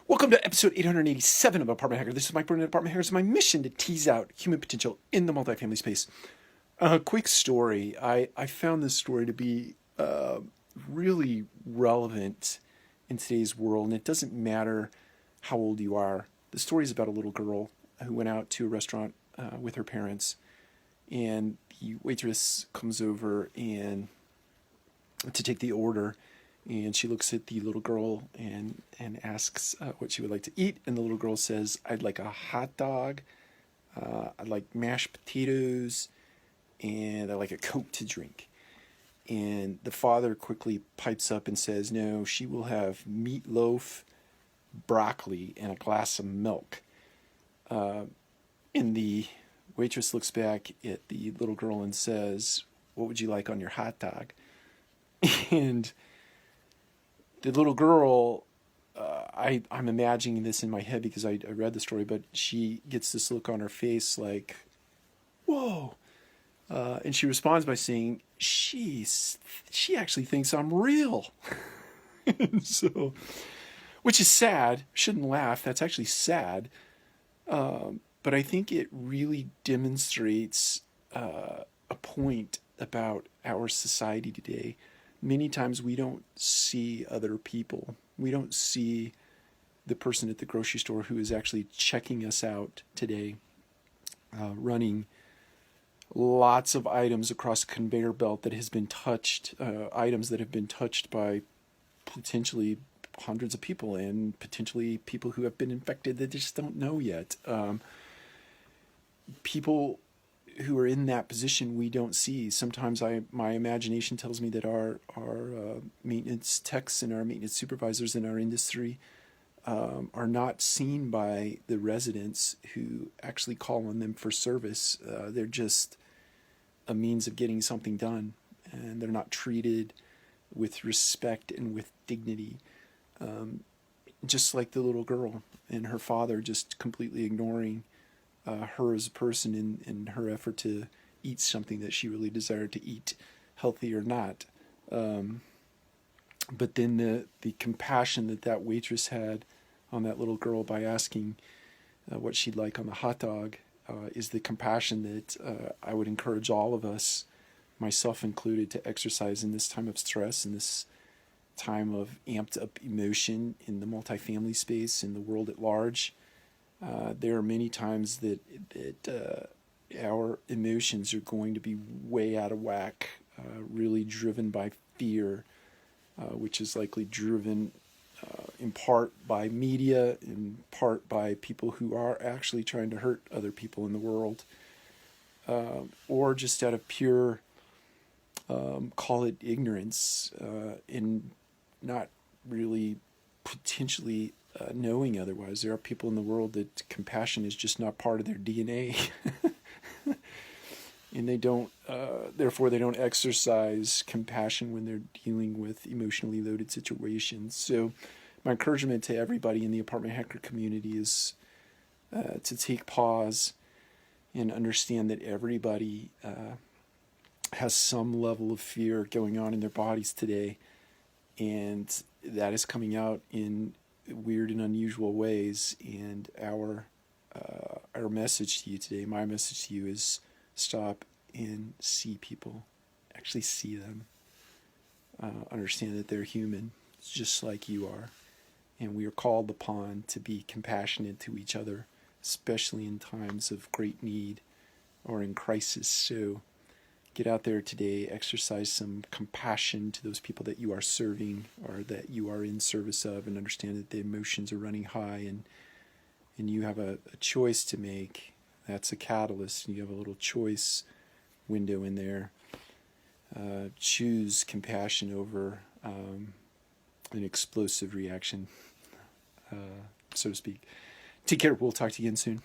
Welcome to episode 887 of Apartment Hacker. This is Mike Burnett, Apartment Hacker. It's my mission to tease out human potential in the multifamily space. Quick story. I found this story to be really relevant in today's world, and it doesn't matter how old you are. The story is about a little girl who went out to a restaurant with her parents, and the waitress comes over and to take the order. And she looks at the little girl and asks what she would like to eat. And the little girl says, I'd like a hot dog, I'd like mashed potatoes, and I'd like a Coke to drink. And the father quickly pipes up and says, no, she will have meatloaf, broccoli, and a glass of milk. And the waitress looks back at the little girl and says, what would you like on your hot dog? And the little girl, I'm imagining this in my head because I read the story, but she gets this look on her face like, whoa. And she responds by saying, she actually thinks I'm real. So, which is sad. Shouldn't laugh. That's actually sad. But I think it really demonstrates a point about our society today. Many times we don't see other people. We don't see the person at the grocery store who is actually checking us out today, running lots of items across a conveyor belt that has been touched, items that have been touched by potentially hundreds of people and potentially people who have been infected that just don't know yet. People who are in that position we don't see. Sometimes my imagination tells me that our maintenance techs and our maintenance supervisors in our industry are not seen by the residents who actually call on them for service. They're just a means of getting something done, and they're not treated with respect and with dignity. Just like the little girl and her father just completely ignoring her as a person in her effort to eat something that she really desired to eat, healthy or not. But then the compassion that waitress had on that little girl by asking what she'd like on the hot dog is the compassion that I would encourage all of us, myself included, to exercise in this time of stress, in this time of amped up emotion in the multifamily space, in the world at large. There are many times that our emotions are going to be way out of whack, really driven by fear, which is likely driven in part by media, in part by people who are actually trying to hurt other people in the world, or just out of pure, call it ignorance, in not really potentially knowing otherwise. There are people in the world that compassion is just not part of their DNA. And they don't, therefore they don't exercise compassion when they're dealing with emotionally loaded situations. So my encouragement to everybody in the Apartment Hacker community is to take pause and understand that everybody has some level of fear going on in their bodies today. And that is coming out in weird and unusual ways. And our message to you today, my message to you, is stop and see people. Actually see them. Understand that they're human, just like you are. And we are called upon to be compassionate to each other, especially in times of great need or in crisis. So get out there today, exercise some compassion to those people that you are serving or that you are in service of, and understand that the emotions are running high, and you have a choice to make. That's a catalyst, and you have a little choice window in there. Choose compassion over an explosive reaction, so to speak. Take care. We'll talk to you again soon.